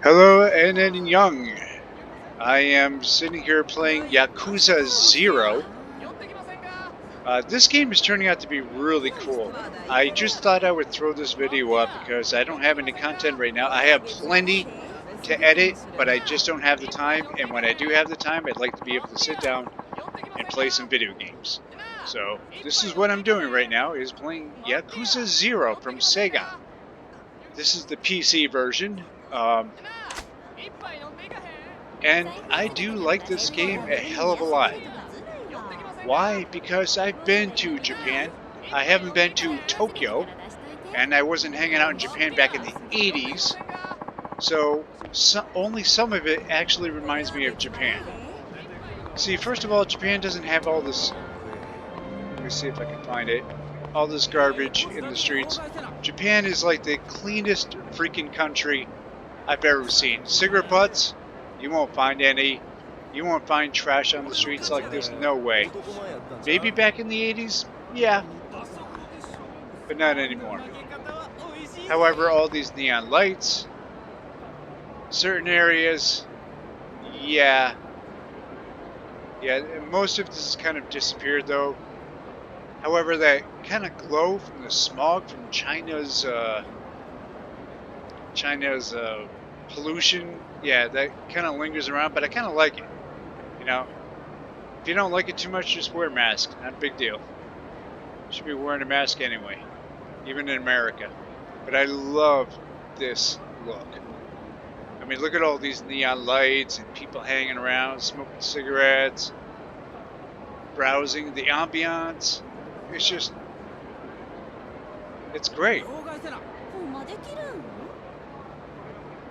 Hello, and Young. I am sitting here playing Yakuza 0. This game is turning out to be really cool. I just thought I would throw this video up because I don't have any content right now. I have plenty to edit, but I just don't have the time. And when I do have the time, I'd like to be able to sit down and play some video games. So this is what I'm doing right now, is playing Yakuza 0 from Sega. This is the PC version. And I do like this game a hell of a lot. Why? Because I've been to Japan. I haven't been to Tokyo, and I wasn't hanging out in Japan back in the 80s. So only some of it actually reminds me of Japan. See, first of all, Japan doesn't have all this. Let me see if I can find it. All this garbage in the streets. Japan is like the cleanest freaking country I've ever seen. Cigarette butts, you won't find any. You won't find trash on the streets like this. No way. Maybe back in the 80s? Yeah. But not anymore. However, all these neon lights, certain areas, yeah. Yeah, most of this has kind of disappeared though. However, that kind of glow from the smog from China's pollution, yeah, that kind of lingers around, but I kind of like it. You know, if you don't like it too much, just wear a mask. Not a big deal. You should be wearing a mask anyway, even in America. But I love this look. I mean, look at all these neon lights and people hanging around, smoking cigarettes, browsing, the ambiance. It's just, it's great.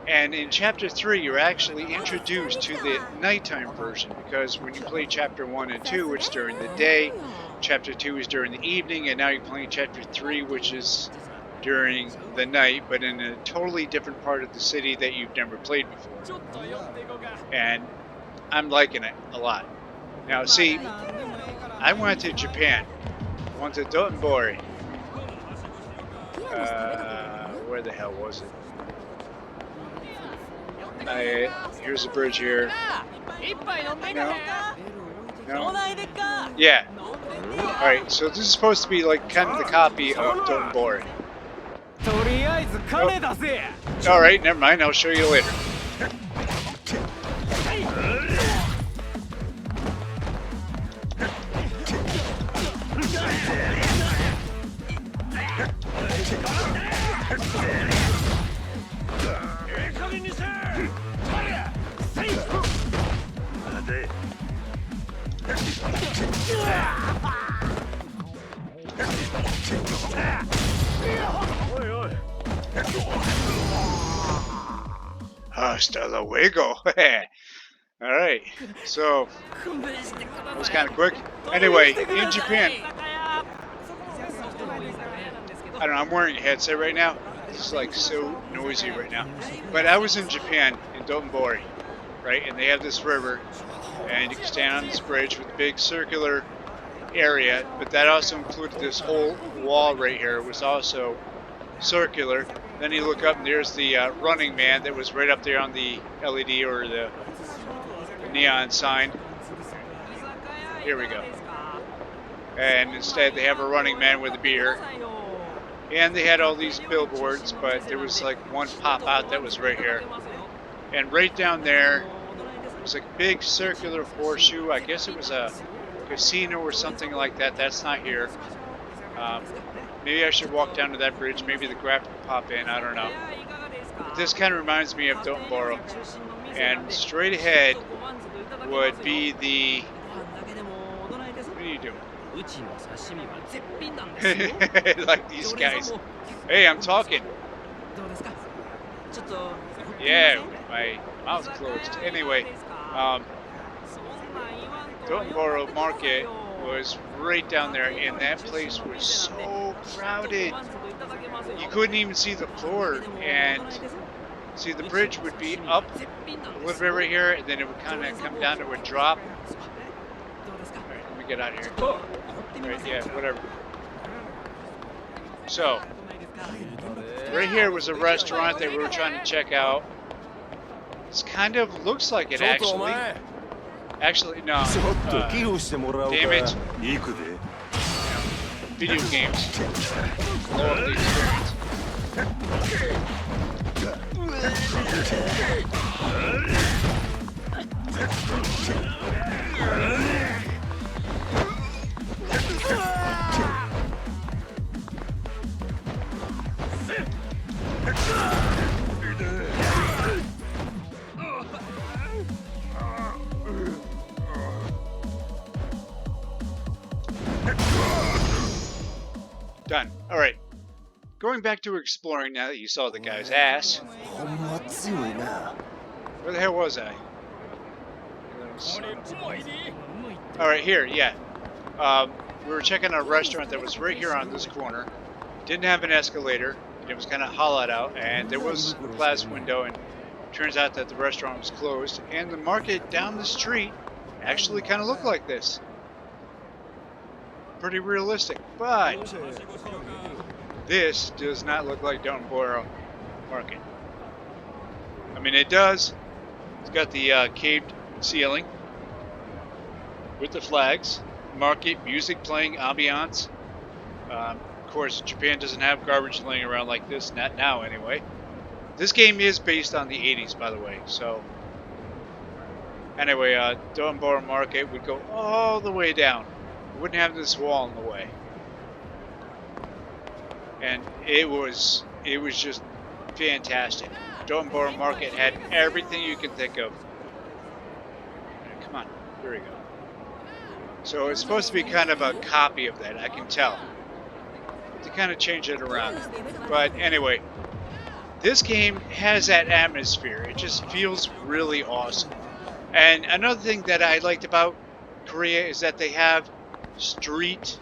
And in Chapter 3, you're actually introduced to the nighttime version, because when you play Chapter 1 and 2, it's during the day, Chapter 2 is during the evening, and now you're playing Chapter 3, which is during the night, but in a totally different part of the city that you've never played before. And I'm liking it a lot. Now, see, I went to Japan. I went to Dotonbori. Where the hell was it? Here's a bridge here. No. Yeah. Alright, so this is supposed to be like kind of the copy of Dotonbori. Oh. Alright, never mind. I'll show you later. Hasta luego. Alright, so that was kind of quick. Anyway, in Japan, I don't know, I'm wearing a headset right now. It's like so noisy right now. But I was in Japan, in Dotonbori, right? And they have this river, and you can stand on this bridge with a big circular area, but that also included this whole wall right here. It was also circular. Then you look up and there's the running man that was right up there on the LED or the neon sign. Here we go. And instead they have a running man with a beer. And they had all these billboards, but there was like one pop out that was right here. And right down there was a big circular horseshoe. I guess it was a casino or something like that. That's not here. Maybe I should walk down to that bridge. Maybe the graphic will pop in. I don't know. But this kind of reminds me of Dotonboro. And straight ahead would be the... What are you doing? Like these guys. Hey, I'm talking. Yeah, my mouth's closed. Anyway, Dotonboro Market was right down there, and that place was so crowded. You couldn't even see the floor, and see, the bridge would be up a little bit right here, and then it would kind of come down to a drop. Alright, let me get out of here. Right, yeah, whatever. So, Right here was a restaurant that we were trying to check out. This kind of looks like it actually. Actually, no. Damn it. Video games. Blow up the experience. Done. All right. Going back to exploring now that you saw the guy's ass. Where the hell was I? All right, here, yeah. We were checking out a restaurant that was right here on this corner. Didn't have an escalator. It was kind of hollowed out, and there was a glass window, and turns out that the restaurant was closed, and the market down the street actually kind of looked like this. Pretty realistic, but this does not look like Downboro Market. I mean, it does. It's got the caved ceiling with the flags, market, music playing, ambiance. Of course, Japan doesn't have garbage laying around like this, not now anyway. This game is based on the 80s, by the way, so... Anyway, Downboro Market would go all the way down. It wouldn't have this wall in the way. And it was just fantastic. Downboro Market had everything you can think of. Come on, here we go. So it's supposed to be kind of a copy of that, I can tell. To kind of change it around. But anyway, this game has that atmosphere. It just feels really awesome. And another thing that I liked about Korea is that they have street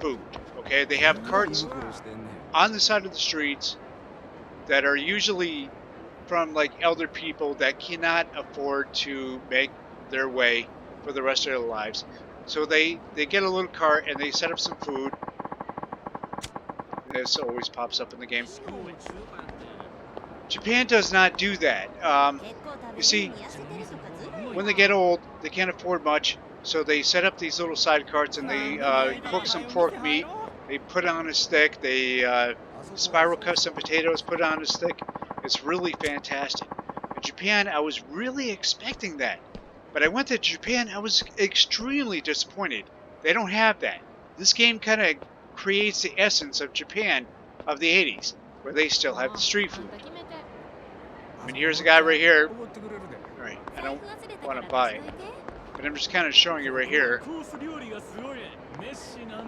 food. Okay, they have carts on the side of the streets that are usually from like elder people that cannot afford to make their way for the rest of their lives. So they get a little cart and they set up some food. This always pops up in the game. Japan does not do that. You see, when they get old, they can't afford much, so they set up these little side carts and they cook some pork meat. They put it on a stick. They spiral cut some potatoes, put it on a stick. It's really fantastic. In Japan, I was really expecting that. But I went to Japan, I was extremely disappointed. They don't have that. This game kind of creates the essence of Japan of the 80s, where they still have the street food. I mean, here's a guy right here. Alright, I don't want to buy it, but I'm just kind of showing you right here.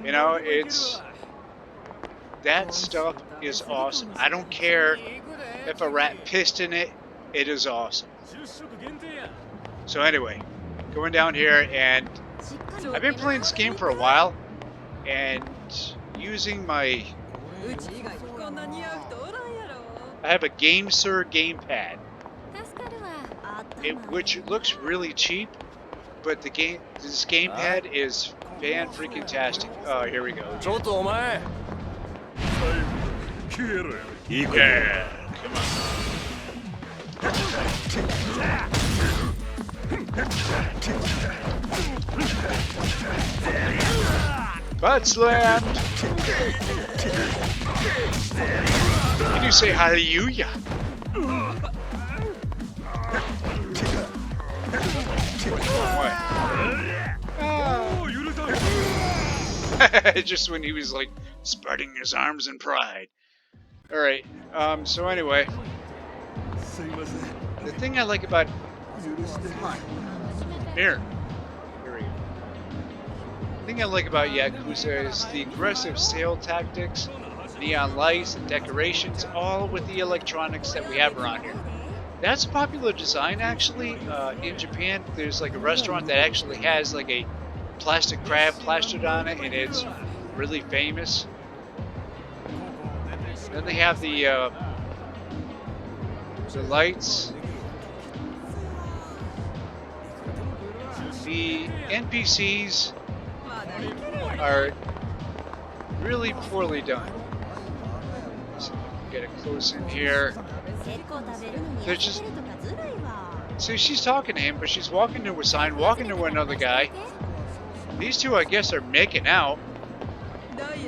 You know, that stuff is awesome. I don't care if a rat pissed in it, it is awesome. So anyway, going down here, and I've been playing this game for a while, and using my... I have a gangster gamepad, which looks really cheap, but this gamepad is fan-freaking-tastic. Oh, here we go. Yeah, come on. Butt slammed. Can you say hallelujah? Just when he was like spreading his arms in pride. Alright, so anyway, the thing I like about... Come on. Here we go. The thing I like about Yakuza is the aggressive sale tactics, neon lights and decorations, all with the electronics that we have around here. That's a popular design, actually. In Japan, there's like a restaurant that actually has like a plastic crab plastered on it, and it's really famous. Then they have the lights. The NPCs are really poorly done. get it close in here. They're just... See, she's talking to him, but she's walking to a sign, walking to another guy. These two, I guess, are making out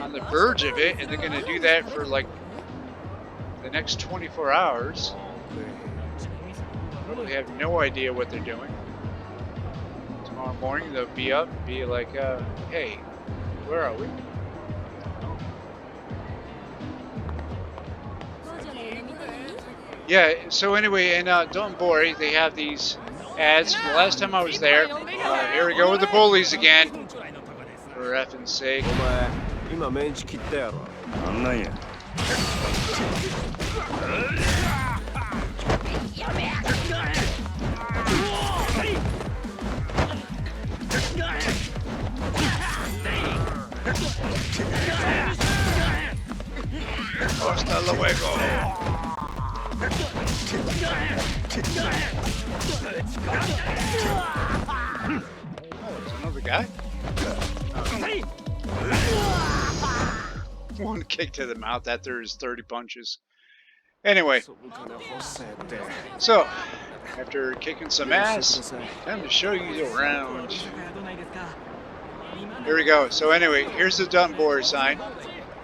on the verge of it, and they're going to do that for, like, the next 24 hours. Probably have no idea what they're doing. Tomorrow morning, they'll be up and be like, hey, where are we? Yeah, so anyway, in Don't Bori, they have these ads. The last time I was there, here we go with the bullies again. For effing sake. Hasta luego. Oh, there's another guy? One kick to the mouth, that there is 30 punches. Anyway, so after kicking some ass, time to show you around. Here we go. So anyway, here's the Don't Bori sign.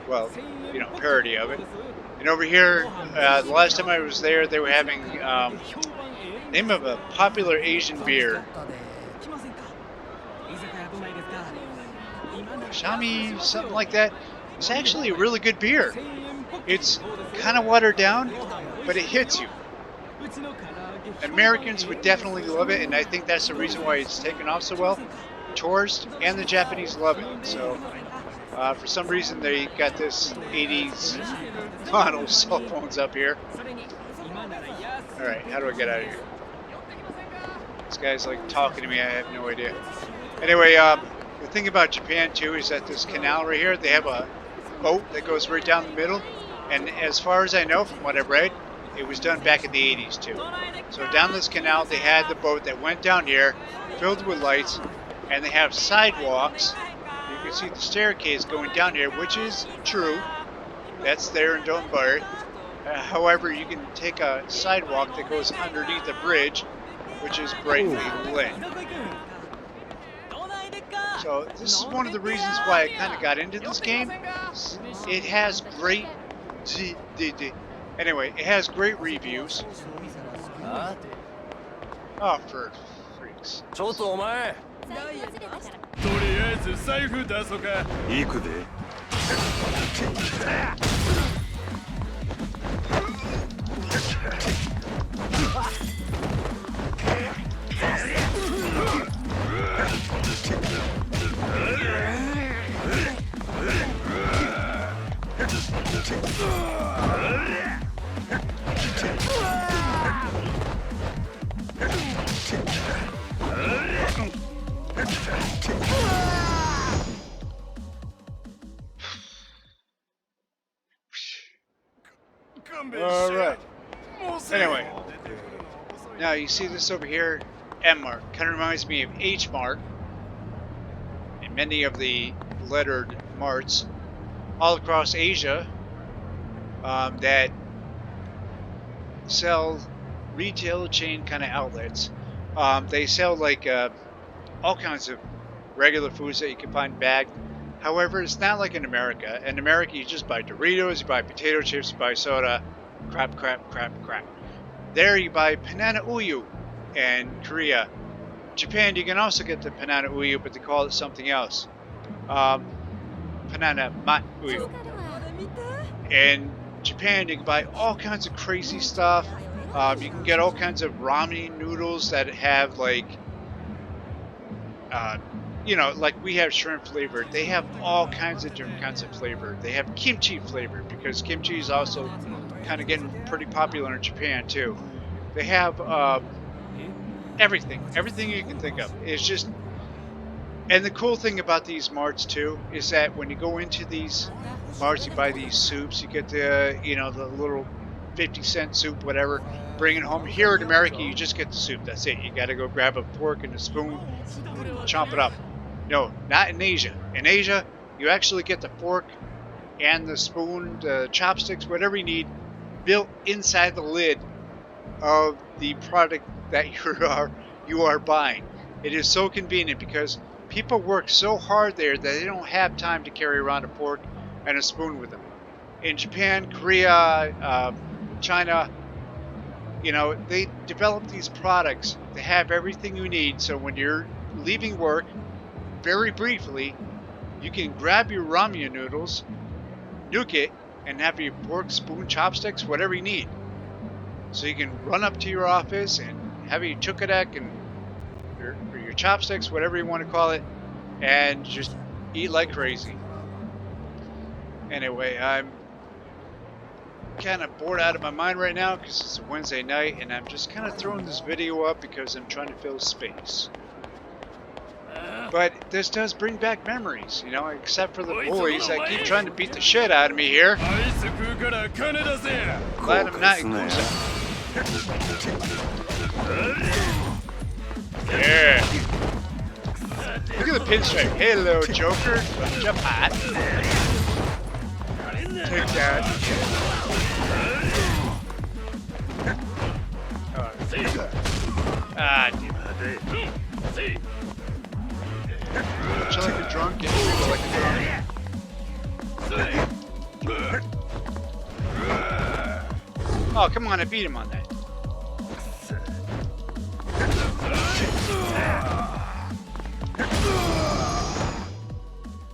Well, you know, parody of it. And over here, the last time I was there, they were having name of a popular Asian beer. Shami, something like that. It's actually a really good beer. It's kind of watered down, but it hits you. Americans would definitely love it, and I think that's the reason why it's taken off so well. Tourists and the Japanese love it. So, for some reason, they got this 80s model cell phones up here. Alright, how do I get out of here? This guy's like talking to me, I have no idea. Anyway, the thing about Japan too is that this canal right here, they have a boat that goes right down the middle. And as far as I know from what I've read, it was done back in the 80s too. So down this canal, they had the boat that went down here, filled with lights, and they have sidewalks. You can see the staircase going down here, which is true. That's there in Don't Bori. However, you can take a sidewalk that goes underneath the bridge, which is brightly lit. So this is one of the reasons why I kind of got into this game. It has great... Anyway, it has great reviews. Oh, for freaks. Alright. Anyway. Now you see this over here, M mark. Kind of reminds me of H mark. And many of the lettered marts all across Asia that sell retail chain kind of outlets. They sell like all kinds of regular foods that you can find bagged. However, it's not like in America. In America, you just buy Doritos, you buy potato chips, you buy soda, crap. There you buy Panana Uyu in Korea. Japan, you can also get the Panana Uyu, but they call it something else. Panana Mat Uyu. In Japan, you can buy all kinds of crazy stuff. You can get all kinds of ramen noodles that have like, you know, like we have shrimp flavored. They have all kinds of different kinds of flavor. They have kimchi flavored because kimchi is also kind of getting pretty popular in Japan too. They have everything you can think of. It's just, and the cool thing about these marts too is that when you go into these marts, you buy these soups. You get the, you know, the little 50-cent soup, whatever. Bring it home. Here in America, you just get the soup. That's it. You got to go grab a fork and a spoon, chomp it up. No, not in Asia. In Asia, you actually get the fork and the spoon, the chopsticks, whatever you need. built inside the lid of the product that you are buying. It is so convenient because people work so hard there that they don't have time to carry around a fork and a spoon with them. In Japan, Korea, China, you know, they develop these products to have everything you need. So when you're leaving work, very briefly, you can grab your ramen noodles, nuke it, and have your fork, spoon, chopsticks, whatever you need. So you can run up to your office and have your chukadek and your chopsticks, whatever you want to call it, and just eat like crazy. Anyway, I'm kind of bored out of my mind right now because it's a Wednesday night, and I'm just kind of throwing this video up because I'm trying to fill space. But this does bring back memories, you know, except for the bullies that keep trying to beat the shit out of me here. Glad I'm not Yakuza. Yeah. Look at the pinstripe. Hello, Joker from Japan. Take that. Ah, damn it. Don't you like a drunk? Get people like a drunk. Oh, come on, I beat him on that.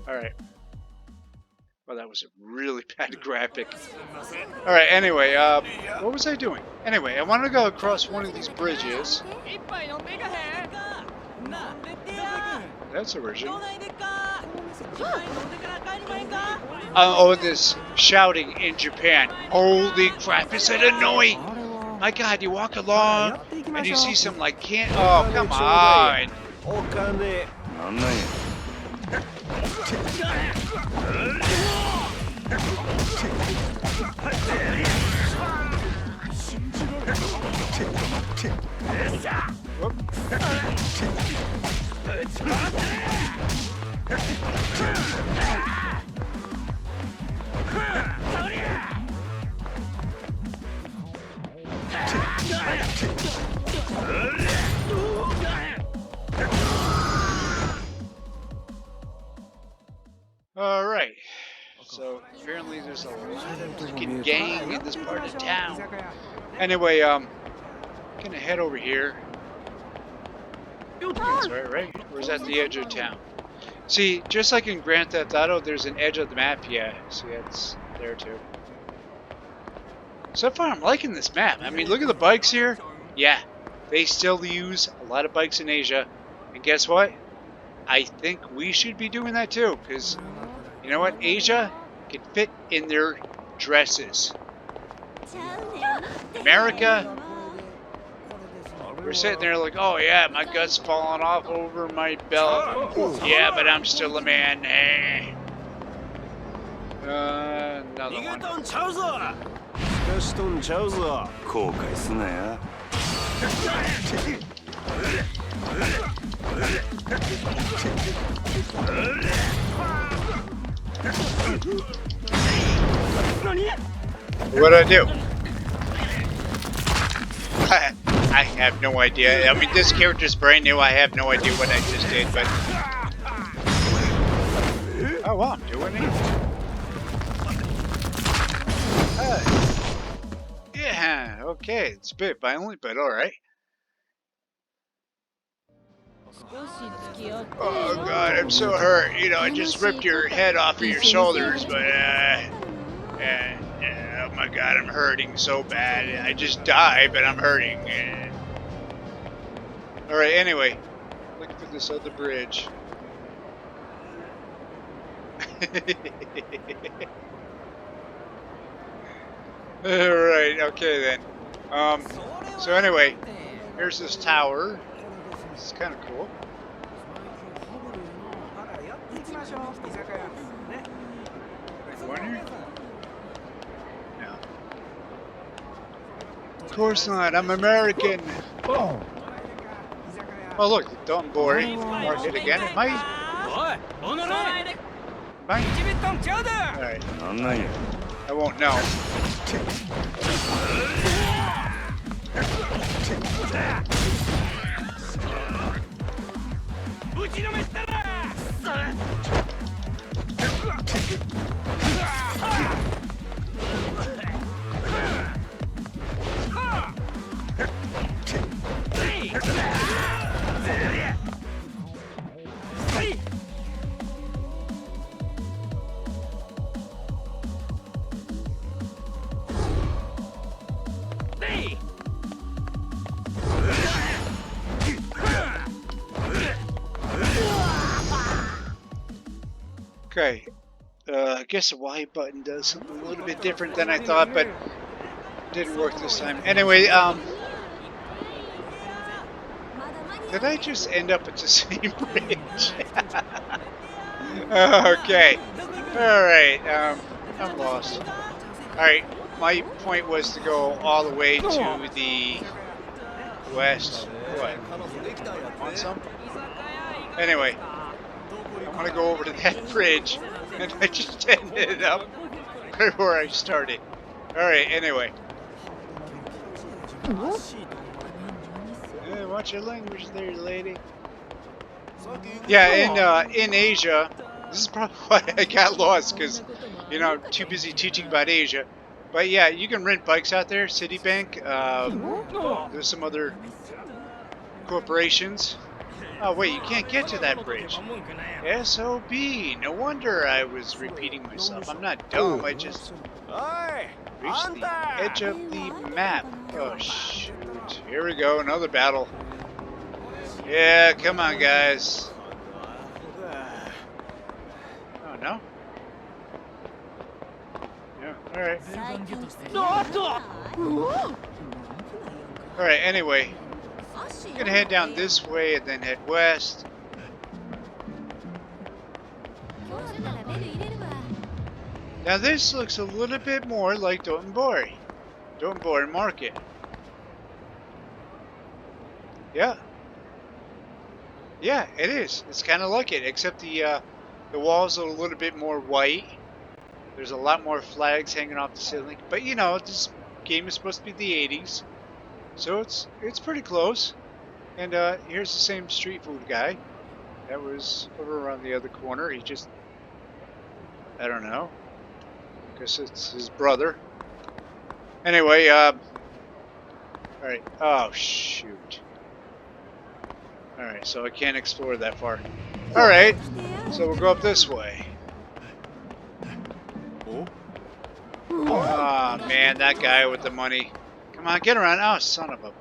Alright. Well, that was a really bad graphic. Alright, anyway, what was I doing? Anyway, I want to go across one of these bridges. That's original. Oh, this shouting in Japan. Holy crap, is it annoying? My god, you walk along and you see some like can't. Oh, come on. Whoop. Alright, so apparently there's a lot of freaking gang in this part of town. Anyway, gonna head over here. That's right? Where's at the edge of town? See, just like in Grand Theft Auto, there's an edge of the map. Yeah, see, it's there too. So far, I'm liking this map. I mean, look at the bikes here. Yeah, they still use a lot of bikes in Asia. And guess what? I think we should be doing that too, because you know what? Asia can fit in their dresses. America, we're sitting there like, oh yeah, my gut's falling off over my belt. Yeah, but I'm still a man. Another one. What'd I do? I have no idea. I mean, this character's brand new. I have no idea what I just did, but... Oh, well, I'm doing it. Yeah, okay. It's a bit violent, but alright. Oh, God, I'm so hurt. You know, I just ripped your head off of your shoulders, but, oh, my God, I'm hurting so bad. I just died, but I'm hurting. Alright, anyway, looking for this other bridge. Alright, okay then. So anyway, here's this tower. This is kind of cool. One here? No. Of course not, I'm American. Oh. Oh look, don't worry. Mark it again. Am I? Alright. I won't know. Okay, I guess the Y button does something a little bit different than I thought, but didn't work this time. Anyway, did I just end up at the same bridge? Okay, alright, I'm lost. Alright, my point was to go all the way to the west. What? Want some? Anyway, I want to go over to that bridge, and I just ended up right where I started. Alright, anyway. Watch your language there, lady. Yeah, in Asia, this is probably why I got lost, because, you know, I'm too busy teaching about Asia. But yeah, you can rent bikes out there, Citibank, there's some other corporations. Oh wait, you can't get to that bridge. SOB, no wonder I was repeating myself. I'm not dumb, I just reached the edge of the map. Oh shoot, here we go, another battle. Yeah, come on guys. Oh no? Yeah, alright. Alright, anyway. I'm gonna head down this way and then head west. Now this looks a little bit more like Dotonbori Market. Yeah. Yeah, it is. It's kind of like it, except the walls are a little bit more white. There's a lot more flags hanging off the ceiling. But you know, this game is supposed to be the 80s. So it's pretty close. And here's the same street food guy that was over around the other corner. He just, I don't know. Guess it's his brother. Anyway, alright. Oh, shoot. Alright, so I can't explore that far. Alright, so we'll go up this way. Oh, man, that guy with the money. Come on, get around. Oh, son of a...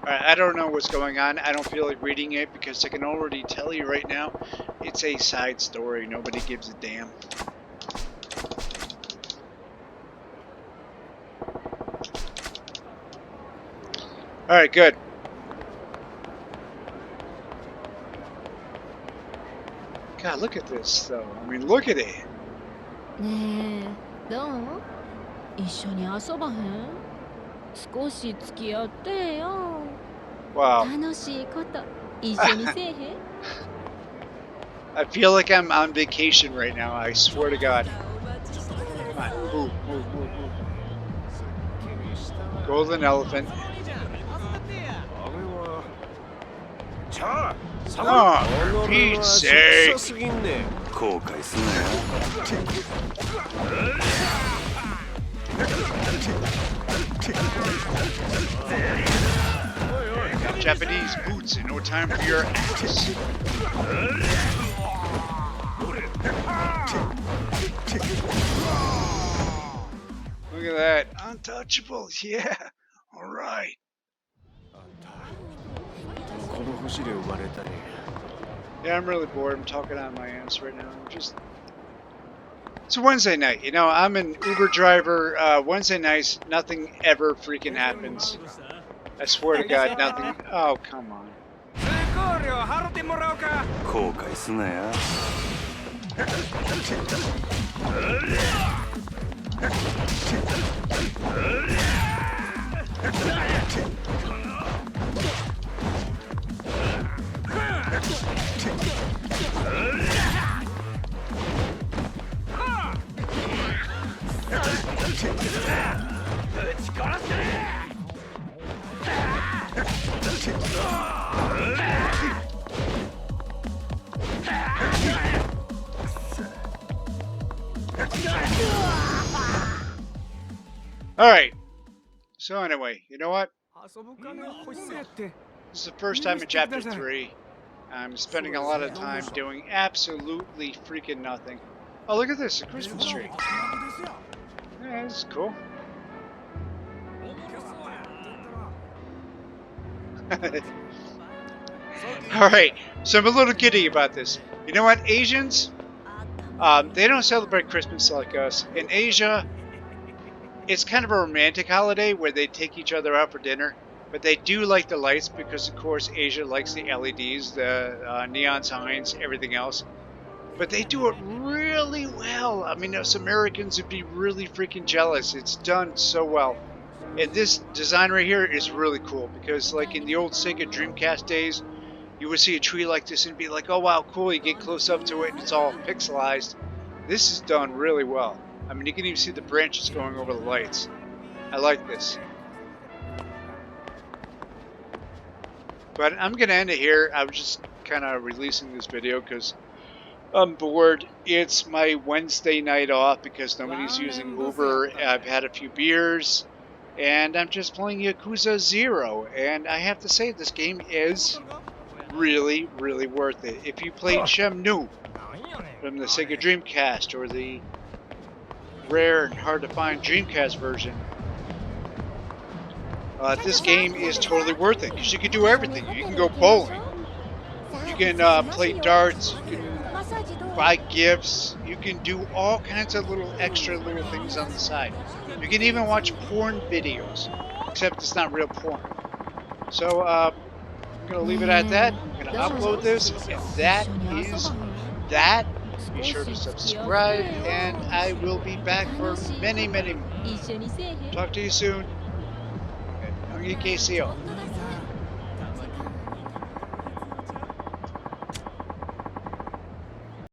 I don't know what's going on. I don't feel like reading it because I can already tell you right now it's a side story. Nobody gives a damn. Alright, good. God, look at this though. I mean, look at it. Wow. I feel like I'm on vacation right now, I swear to God. Come on, move, move, move, move. Golden elephant. Oh, for Pete's sake. Got Japanese boots and no time for your ass. Look at that. Untouchable. Yeah. All right. Yeah, I'm really bored. I'm talking on my ass right now. It's a Wednesday night. You know, I'm an Uber driver. Wednesday nights, nothing ever freaking happens. I swear to God, nothing. Oh, come on. Alright. So anyway, you know what? This is the first time in Chapter 3. I'm spending a lot of time doing absolutely freaking nothing. Oh, look at this, a Christmas tree. Yeah, this is cool. Alright, so I'm a little giddy about this. You know what, Asians, they don't celebrate Christmas like us. In Asia, it's kind of a romantic holiday where they take each other out for dinner. But they do like the lights because, of course, Asia likes the LEDs, the neon signs, everything else. But they do it really well. I mean, us Americans would be really freaking jealous. It's done so well. And this design right here is really cool because, like in the old Sega Dreamcast days, you would see a tree like this and be like, oh wow, cool. You get close up to it and it's all pixelized. This is done really well. I mean, you can even see the branches going over the lights. I like this. But I'm going to end it here. I was just kind of releasing this video because I'm bored. It's my Wednesday night off because nobody's using Uber. I've had a few beers. And I'm just playing Yakuza 0. And I have to say, this game is really, really worth it. If you played Shenmue from the Sega Dreamcast or the rare and hard to find Dreamcast version, this game is totally worth it because you can do everything. You can go bowling, you can play darts, you can buy gifts, you can do all kinds of little extra little things on the side. You can even watch porn videos, except it's not real porn. So I'm going to leave it at that. I'm going to upload this, and that is that. Be sure to subscribe, and I will be back for many, many more. Talk to you soon. Okay, KCO.